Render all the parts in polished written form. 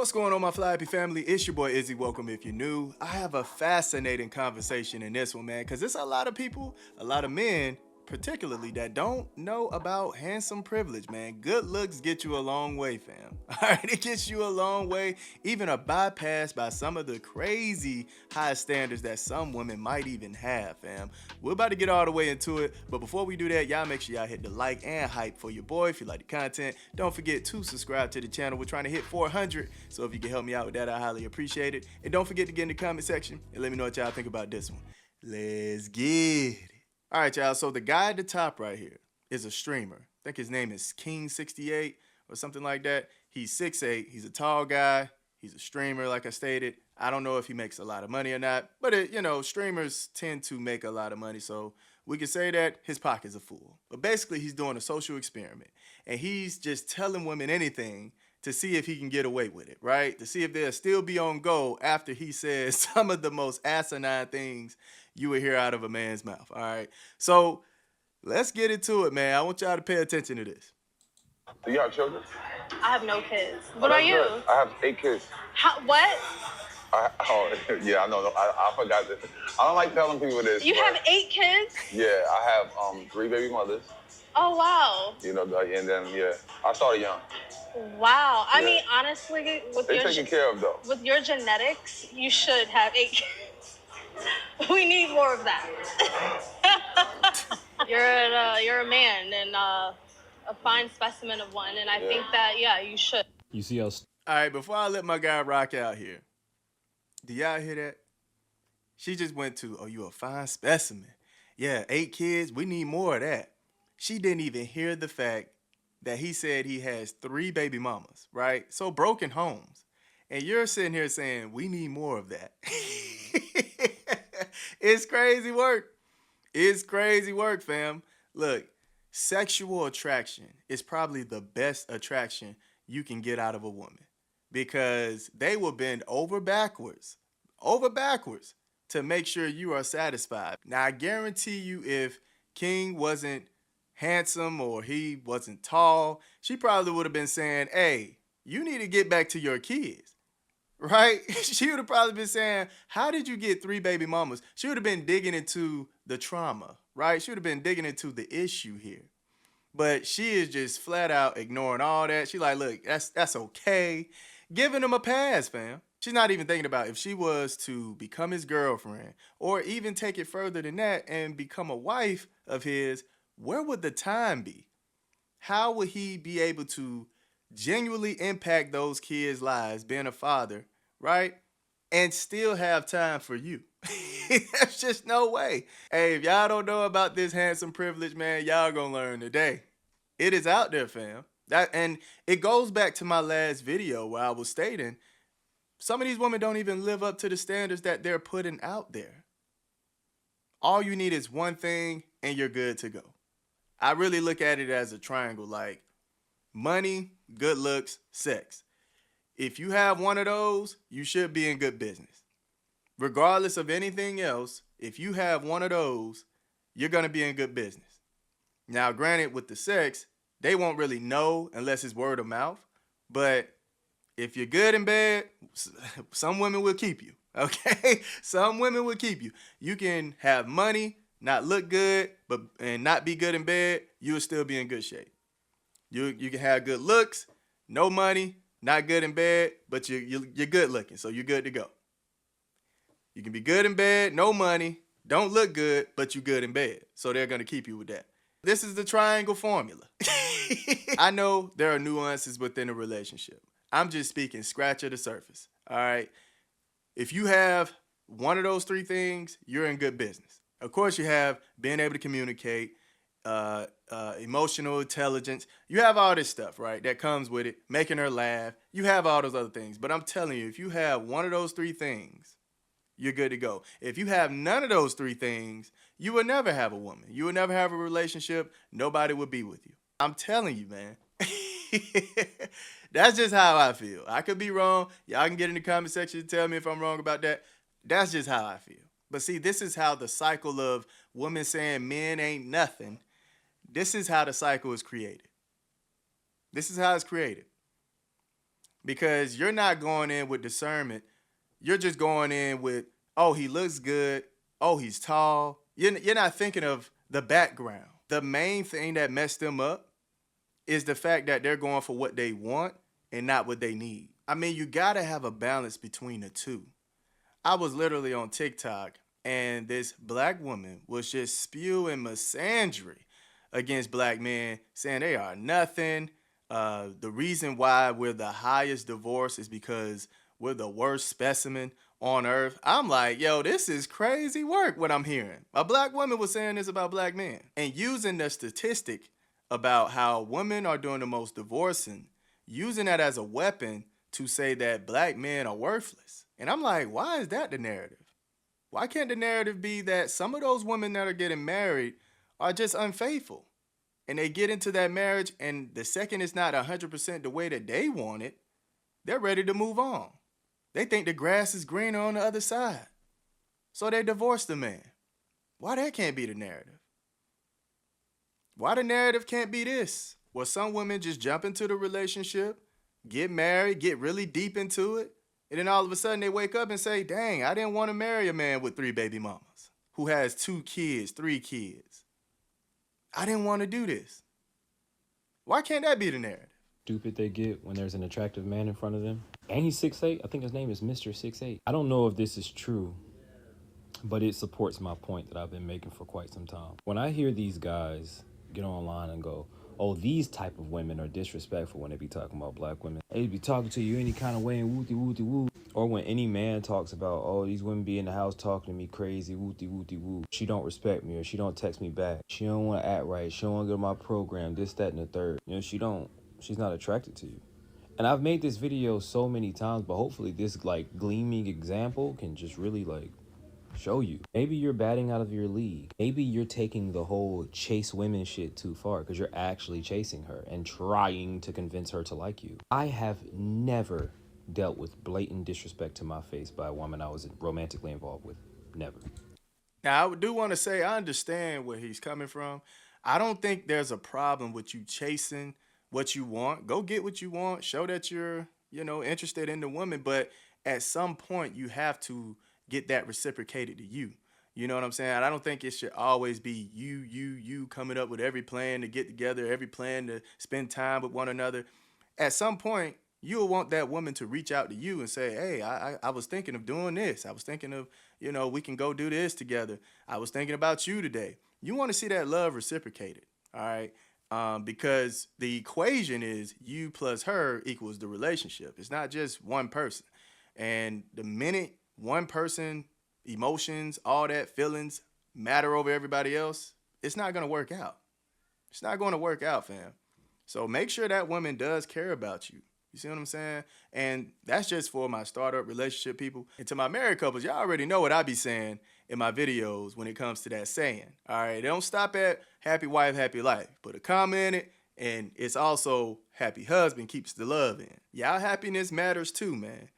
What's going on, my Fly Happy family? It's your boy Izzy. Welcome if you're new. I have a fascinating conversation in this one, man, because there's a lot of people, a lot of men, particularly, that don't know about handsome privilege, man. Good looks get you a long way, fam. All right, it gets you a long way, even a bypass by some of the crazy high standards that some women might even have, fam. We're about to get all the way into it, but before we do that, y'all make sure y'all hit the like and hype for your boy if you like the content. Don't forget to subscribe to the channel. We're trying to hit 400, so if you can help me out with that, I highly appreciate it. And don't forget to get in the comment section and let me know what y'all think about this one. Let's get it. All right, y'all, so the guy at the top right here is a streamer. I think his name is King68 or something like that. He's 6'8", he's a tall guy, he's a streamer, like I stated. I don't know if he makes a lot of money or not, but streamers tend to make a lot of money, so we can say that his pockets are full. But basically, he's doing a social experiment, and he's just telling women anything to see if he can get away with it, right? To see if they'll still be on go after he says some of the most asinine things you would hear out of a man's mouth, all right? So let's get into it, man. I want y'all to pay attention to this. Do you have children? I have no kids. What about you? Good. I have 8 kids. What? Yeah, I know. I forgot this. I don't like telling people this. You have 8 kids? Yeah, I have 3 baby mothers. Oh, wow. You know, and then, yeah, I started young. Wow. I Yeah. mean, honestly, They're taken care of, though. with your genetics, you should have 8 kids. We need more of that. You're a man and a fine specimen of one, and I think that, yeah, you should. You see us. All right, before I let my guy rock out here, do y'all hear that? She just went to, oh, you a fine specimen. Yeah, 8 kids, we need more of that. She didn't even hear the fact that he said he has 3 baby mamas, right? So broken homes. And you're sitting here saying, we need more of that. It's crazy work. It's crazy work, fam. Look, sexual attraction is probably the best attraction you can get out of a woman, because they will bend over backwards to make sure you are satisfied. Now, I guarantee you, if King wasn't handsome or he wasn't tall, she probably would have been saying, hey, you need to get back to your kids, right? She would have probably been saying, how did you get 3 baby mamas? She would have been digging into the trauma, right? She would have been digging into the issue here. But she is just flat out ignoring all that. She like, look, that's okay. Giving him a pass, fam. She's not even thinking about if she was to become his girlfriend or even take it further than that and become a wife of his, where would the time be? How would he be able to genuinely impact those kids' lives, being a father, right? And still have time for you? There's just no way. Hey, if y'all don't know about this handsome privilege, man, y'all gonna learn today. It is out there, fam. And it goes back to my last video where I was stating some of these women don't even live up to the standards that they're putting out there. All you need is one thing and you're good to go. I really look at it as a triangle, like money, good looks, sex. If you have one of those, you should be in good business. Regardless of anything else, if you have one of those, you're going to be in good business. Now, granted, with the sex, they won't really know unless it's word of mouth. But if you're good in bed, some women will keep you, okay? Some women will keep you. You can have money, not look good, and not be good in bed, you will still be in good shape. You can have good looks, no money, not good in bed, but you're good looking, so you're good to go. You can be good in bed, no money, don't look good, but you're good in bed. So they're going to keep you with that. This is the triangle formula. I know there are nuances within a relationship. I'm just speaking scratch of the surface, all right? If you have one of those 3 things, you're in good business. Of course, you have being able to communicate, emotional intelligence. You have all this stuff, right, that comes with it, making her laugh. You have all those other things. But I'm telling you, if you have one of those 3 things, you're good to go. If you have none of those 3 things, you will never have a woman. You will never have a relationship. Nobody will be with you. I'm telling you, man. That's just how I feel. I could be wrong. Y'all can get in the comment section and tell me if I'm wrong about that. That's just how I feel. But see, this is how the cycle of women saying men ain't nothing, this is how the cycle is created. This is how it's created. because you're not going in with discernment. You're just going in with, oh, he looks good. Oh, he's tall. You're not thinking of the background. The main thing that messed them up is the fact that they're going for what they want and not what they need. I mean, you got to have a balance between the two. I was literally on TikTok and this black woman was just spewing misandry against black men, saying they are nothing. The reason why we're the highest divorce is because we're the worst specimen on earth. I'm like, yo, this is crazy work what I'm hearing. A black woman was saying this about black men and using the statistic about how women are doing the most divorcing, using that as a weapon to say that black men are worthless. And I'm like, why is that the narrative? Why can't the narrative be that some of those women that are getting married are just unfaithful? And they get into that marriage, and the second it's not 100% the way that they want it, they're ready to move on. They think the grass is greener on the other side. So they divorce the man. Why that can't be the narrative? Why the narrative can't be this? Well, some women just jump into the relationship, get married, get really deep into it, and then all of a sudden they wake up and say, dang, I didn't want to marry a man with 3 baby mamas who has 2 kids, 3 kids. I didn't want to do this. Why can't that be the narrative? Stupid they get when there's an attractive man in front of them. And he's 6'8". I think his name is Mr. 6'8". I don't know if this is true, but it supports my point that I've been making for quite some time. When I hear these guys get online and go, oh, these type of women are disrespectful when they be talking about black women. They be talking to you any kind of way and wooty wooty woo. Or when any man talks about, oh, these women be in the house talking to me crazy, wooty wooty woo. She don't respect me or she don't text me back. She don't want to act right. She don't want to go to my program, this, that, and the third. You know, she's not attracted to you. And I've made this video so many times, but hopefully this like gleaming example can just really like show you. Maybe you're batting out of your league. Maybe you're taking the whole chase women shit too far because you're actually chasing her and trying to convince her to like you. I have never dealt with blatant disrespect to my face by a woman I was romantically involved with. Never. Now, I do want to say I understand where he's coming from. I don't think there's a problem with you chasing what you want. Go get what you want. Show that you're, interested in the woman. But at some point, you have to get that reciprocated to you. You know what I'm saying? I don't think it should always be you coming up with every plan to get together, every plan to spend time with one another. At some point, you'll want that woman to reach out to you and say, hey, I was thinking of doing this. I was thinking of, we can go do this together. I was thinking about you today. You want to see that love reciprocated, all right? Because the equation is you plus her equals the relationship. It's not just one person. And the minute one person, emotions, all that, feelings matter over everybody else, it's not going to work out. It's not going to work out, fam. So make sure that woman does care about you. You see what I'm saying? And that's just for my startup relationship people. And to my married couples, y'all already know what I be saying in my videos when it comes to that saying. All right, don't stop at happy wife, happy life. Put a comma in it, and it's also happy husband keeps the love in. Y'all happiness matters too, man.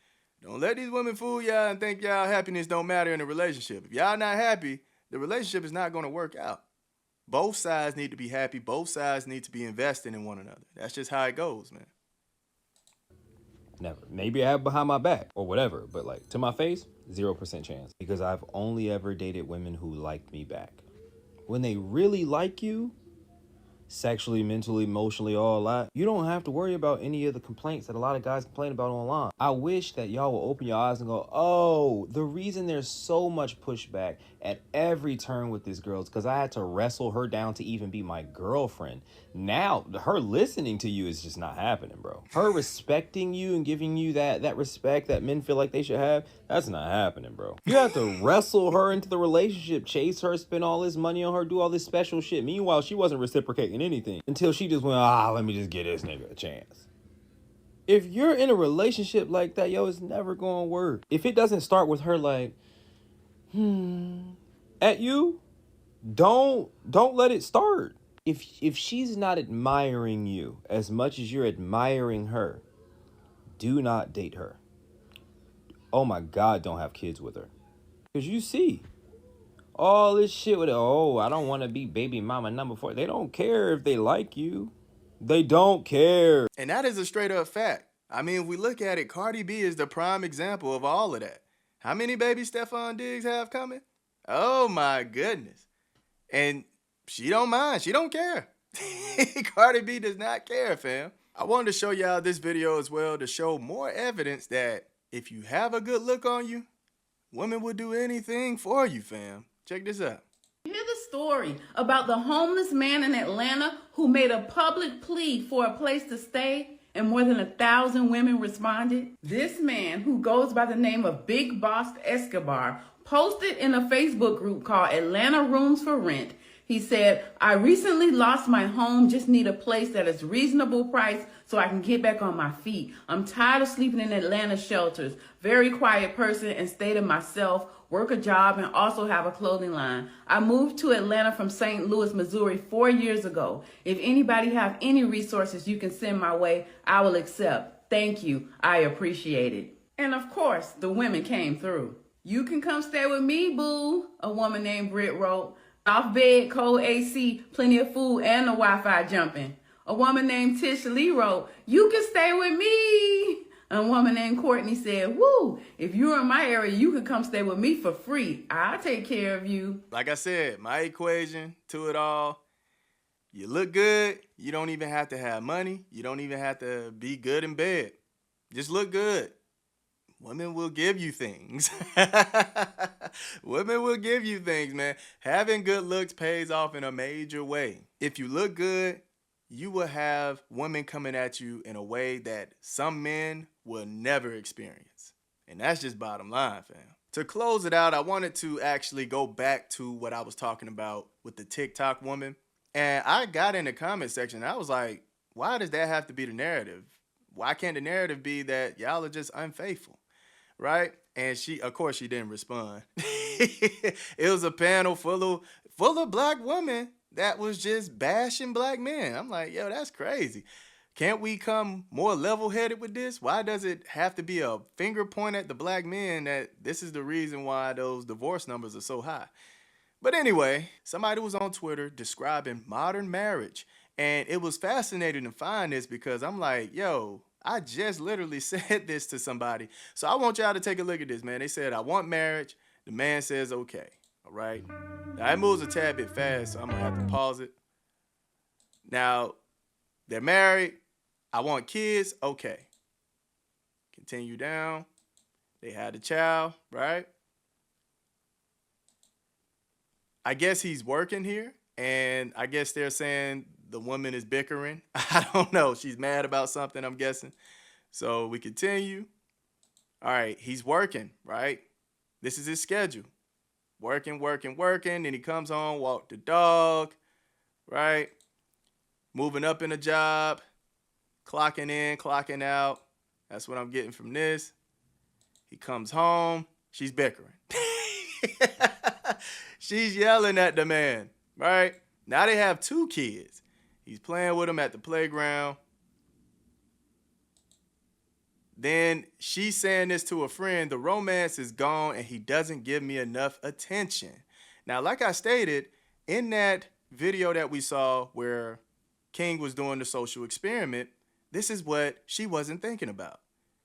Don't let these women fool y'all and think y'all happiness don't matter in a relationship. If y'all not happy, the relationship is not going to work out. Both sides need to be happy. Both sides need to be investing in one another. That's just how it goes, man. Never. Maybe I have behind my back or whatever, but like to my face, 0% chance. Because I've only ever dated women who liked me back. When they really like you, sexually, mentally, emotionally, all that, you don't have to worry about any of the complaints that a lot of guys complain about online. I wish that y'all will open your eyes and go, oh, the reason there's so much pushback at every turn with this girl is because I had to wrestle her down to even be my girlfriend. Now, her listening to you is just not happening, bro. Her respecting you and giving you that respect that men feel like they should have, that's not happening, bro. You have to wrestle her into the relationship, chase her, spend all this money on her, do all this special shit. Meanwhile, she wasn't reciprocating anything until she just went, let me just give this nigga a chance. If you're in a relationship like that, yo, it's never gonna work. If it doesn't start with her like, at you, don't let it start. If she's not admiring you as much as you're admiring her, do not date her. Oh my God, don't have kids with her. Because you see all this shit with, I don't want to be baby mama number 4. They don't care if they like you. They don't care. And that is a straight up fact. I mean, if we look at it, Cardi B is the prime example of all of that. How many babies Stephon Diggs have coming? Oh my goodness. And she don't mind. She don't care. Cardi B does not care, fam. I wanted to show y'all this video as well to show more evidence that if you have a good look on you, women will do anything for you, fam. Check this out. Hear the story about the homeless man in Atlanta who made a public plea for a place to stay, and more than 1,000 women responded? This man, who goes by the name of Big Boss Escobar, posted in a Facebook group called Atlanta Rooms for Rent. He said, "I recently lost my home, just need a place that is reasonable price so I can get back on my feet. I'm tired of sleeping in Atlanta shelters. Very quiet person and stay to myself, work a job, and also have a clothing line. I moved to Atlanta from St. Louis, Missouri 4 years ago. If anybody have any resources you can send my way, I will accept. Thank you. I appreciate it." And of course, the women came through. "You can come stay with me, boo," a woman named Britt wrote. "Off bed, cold AC, plenty of food, and the Wi-Fi jumping." A woman named Tish Lee wrote, "You can stay with me." A woman named Courtney said, "Woo, if you're in my area, you can come stay with me for free. I'll take care of you." Like I said, my equation to it all, you look good, you don't even have to have money, you don't even have to be good in bed. Just look good. Women will give you things. Women will give you things, man. Having good looks pays off in a major way. If you look good, you will have women coming at you in a way that some men will never experience. And that's just bottom line, fam. To close it out, I wanted to actually go back to what I was talking about with the TikTok woman. And I got in the comment section, and I was like, why does that have to be the narrative? Why can't the narrative be that y'all are just unfaithful? Right? And she, of course, she didn't respond. It was a panel full of black women that was just bashing black men. I'm like, yo, that's crazy. Can't we come more level-headed with this? Why does it have to be a finger point at the black men that this is the reason why those divorce numbers are so high? But anyway, somebody was on Twitter describing modern marriage. And it was fascinating to find this because I'm like, yo, I just literally said this to somebody. So I want y'all to take a look at this, man. They said, I want marriage. The man says, okay. All right. Now, it moves a tad bit fast, so I'm going to have to pause it. Now, they're married. I want kids. Okay. Continue down. They had a child, right? I guess he's working here, and I guess they're saying the woman is bickering. I don't know. She's mad about something, I'm guessing. So we continue. All right, he's working, right? This is his schedule. Working. Then he comes home, walk the dog, right? Moving up in a job, clocking in, clocking out. That's what I'm getting from this. He comes home. She's bickering. She's yelling at the man, right? Now they have 2 kids. He's playing with them at the playground. Then she's saying this to a friend, the romance is gone and he doesn't give me enough attention. Now, like I stated, in that video that we saw where King was doing the social experiment, this is what she wasn't thinking about.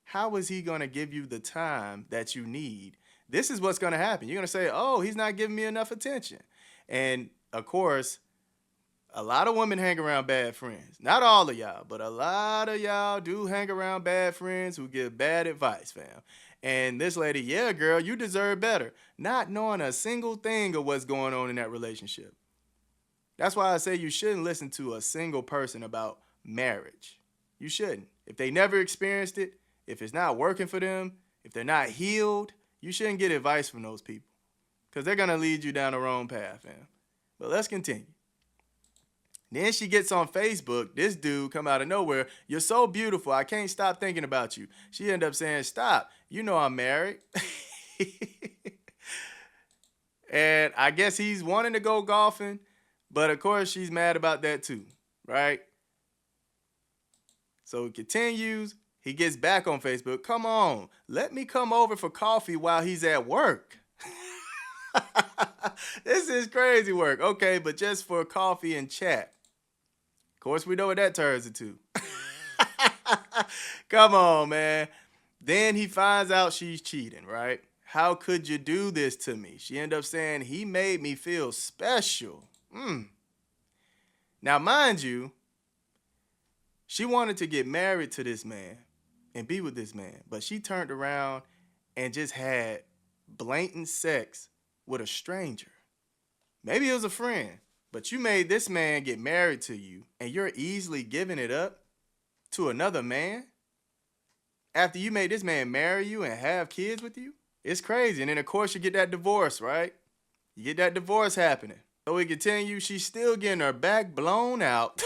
How is he going to give you the time that you need? This is what's going to happen. You're going to say, oh, he's not giving me enough attention. And, of course, a lot of women hang around bad friends. Not all of y'all, but a lot of y'all do hang around bad friends who give bad advice, fam. And this lady, yeah, girl, you deserve better. Not knowing a single thing of what's going on in that relationship. That's why I say you shouldn't listen to a single person about marriage. You shouldn't. If they never experienced it, if it's not working for them, if they're not healed, you shouldn't get advice from those people because they're going to lead you down the wrong path, fam. But let's continue. Then she gets on Facebook. This dude come out of nowhere. You're so beautiful. I can't stop thinking about you. She ended up saying, stop. You know I'm married. And I guess he's wanting to go golfing. But, of course, she's mad about that too, right? So he continues. He gets back on Facebook. Come on. Let me come over for coffee while he's at work. This is crazy work. Okay, but just for coffee and chat. Of course, we know what that turns into. Come on, man. Then he finds out she's cheating, right? How could you do this to me? She ended up saying he made me feel special. Now, mind you, she wanted to get married to this man and be with this man, but she turned around and just had blatant sex with a stranger. Maybe it was a friend, but you made this man get married to you and you're easily giving it up to another man after you made this man marry you and have kids with you? It's crazy. And then, of course, you get that divorce, right? You get that divorce happening. So we continue, she's still getting her back blown out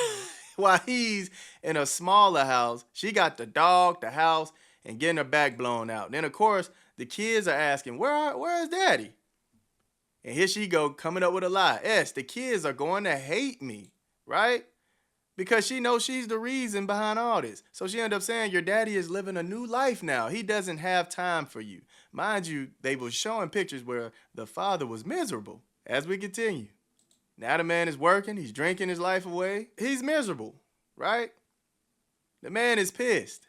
while he's in a smaller house. She got the dog, the house, and getting her back blown out. Then, of course, the kids are asking, where is daddy? And here she go, coming up with a lie. The kids are going to hate me, right? Because she knows she's the reason behind all this. So she ended up saying, your daddy is living a new life now. He doesn't have time for you. Mind you, they were showing pictures where the father was miserable. As we continue. Now the man is working. He's drinking his life away. He's miserable, right? The man is pissed.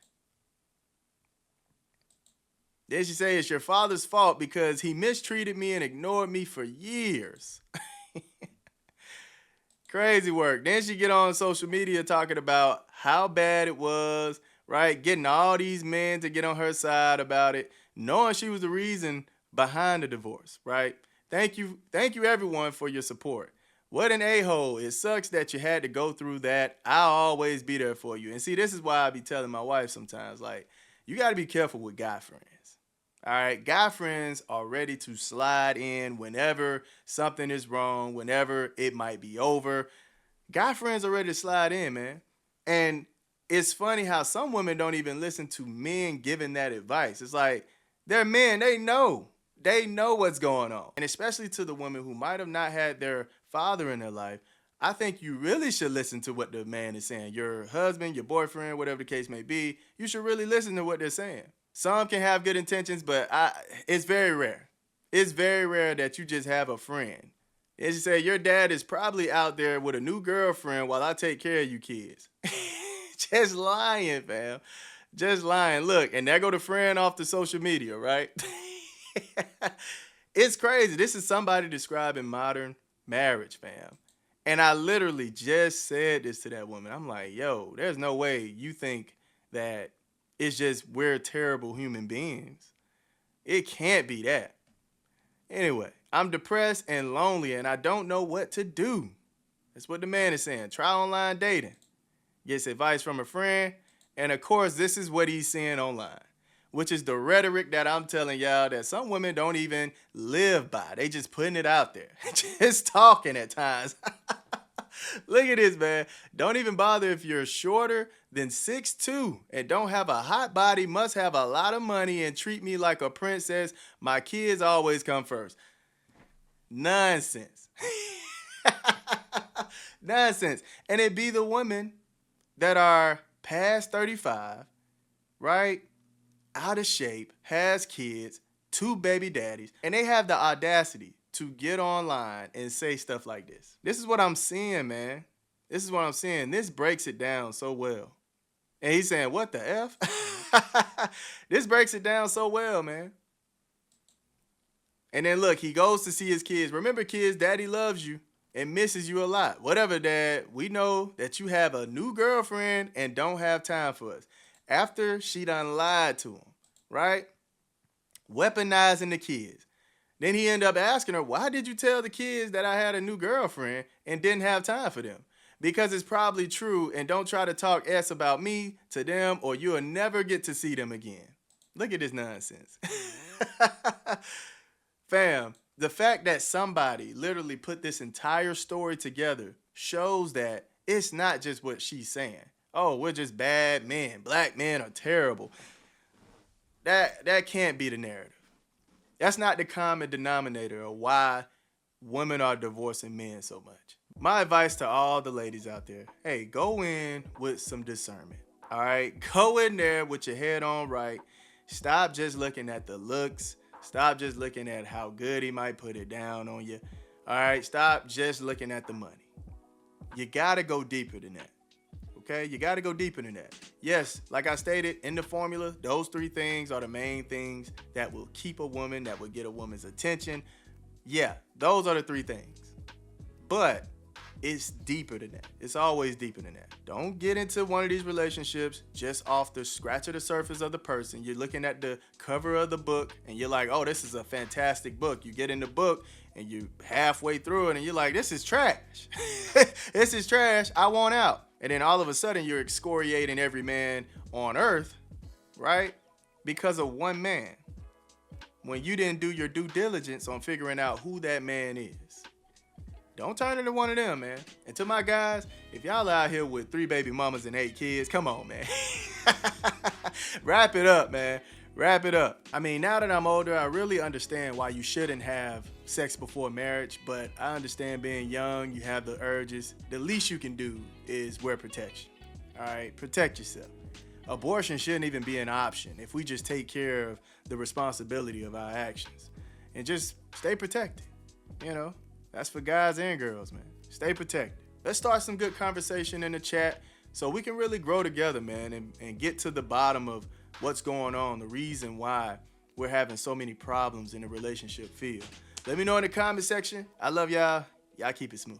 Then she say, it's your father's fault because he mistreated me and ignored me for years. Crazy work. Then she get on social media talking about how bad it was, right? Getting all these men to get on her side about it, knowing she was the reason behind the divorce, right? Thank you everyone for your support. What an a-hole. It sucks that you had to go through that. I'll always be there for you. And see, this is why I be telling my wife sometimes, like, you got to be careful with guy friends. All right, guy friends are ready to slide in whenever something is wrong, whenever it might be over. Guy friends are ready to slide in, man. And it's funny how some women don't even listen to men giving that advice. It's like, they're men, they know what's going on. And especially to the women who might have not had their father in their life, I think you really should listen to what the man is saying. Your husband, your boyfriend, whatever the case may be, you should really listen to what they're saying. Some can have good intentions, but it's very rare. It's very rare that you just have a friend. As you say, your dad is probably out there with a new girlfriend while I take care of you kids. Just lying, fam. Just lying. Look, and there go the friend off the social media, right? It's crazy. This is somebody describing modern marriage, fam. And I literally just said this to that woman. I'm like, yo, there's no way you think that it's just we're terrible human beings. It can't be that. Anyway, I'm depressed and lonely and I don't know what to do. That's what the man is saying. Try online dating. Gets advice from a friend. And of course, this is what he's seeing online, which is the rhetoric that I'm telling y'all that some women don't even live by. They just putting it out there. Just talking at times. Look at this, man. Don't even bother if you're shorter than 6'2" and don't have a hot body, must have a lot of money, and treat me like a princess. My kids always come first. Nonsense. Nonsense. And it be the women that are past 35, right? Out of shape, has kids, 2 baby daddies, and they have the audacity to get online and say stuff like this. This is what I'm seeing, man. This is what I'm seeing. This breaks it down so well. And he's saying, what the F? This breaks it down so well, man. And then look, he goes to see his kids. Remember, kids, daddy loves you and misses you a lot. Whatever, dad, we know that you have a new girlfriend and don't have time for us. After she done lied to him, right? Weaponizing the kids. Then he ended up asking her, why did you tell the kids that I had a new girlfriend and didn't have time for them? Because it's probably true, and don't try to talk S about me to them or you'll never get to see them again. Look at this nonsense. Fam, the fact that somebody literally put this entire story together shows that it's not just what she's saying. Oh, we're just bad men. Black men are terrible. That can't be the narrative. That's not the common denominator of why women are divorcing men so much. My advice to all the ladies out there, hey, go in with some discernment, all right? Go in there with your head on right. Stop just looking at the looks. Stop just looking at how good he might put it down on you, all right? Stop just looking at the money. You got to go deeper than that, Okay, you got to go deeper than that. Yes, like I stated in the formula, those 3 things are the main things that will keep a woman, that will get a woman's attention. Yeah, those are the 3 things. But it's deeper than that. It's always deeper than that. Don't get into one of these relationships just off the scratch of the surface of the person. You're looking at the cover of the book and you're like, oh, this is a fantastic book. You get in the book and you halfway through it and you're like, this is trash. This is trash. I want out. And then all of a sudden you're excoriating every man on earth, right? Because of one man. When you didn't do your due diligence on figuring out who that man is. Don't turn into one of them, man. And to my guys, if y'all out here with 3 baby mamas and 8 kids, come on, man. Wrap it up, man. Wrap it up. I mean, now that I'm older, I really understand why you shouldn't have sex before marriage, but I understand being young, you have the urges. The least you can do is wear protection. All right, protect yourself. Abortion shouldn't even be an option if we just take care of the responsibility of our actions and just stay protected. You know, that's for guys and girls, man. Stay protected. Let's start some good conversation in the chat so we can really grow together, man, and get to the bottom of what's going on, the reason why we're having so many problems in the relationship field. Let me know in the comment section. I love y'all. Y'all keep it smooth.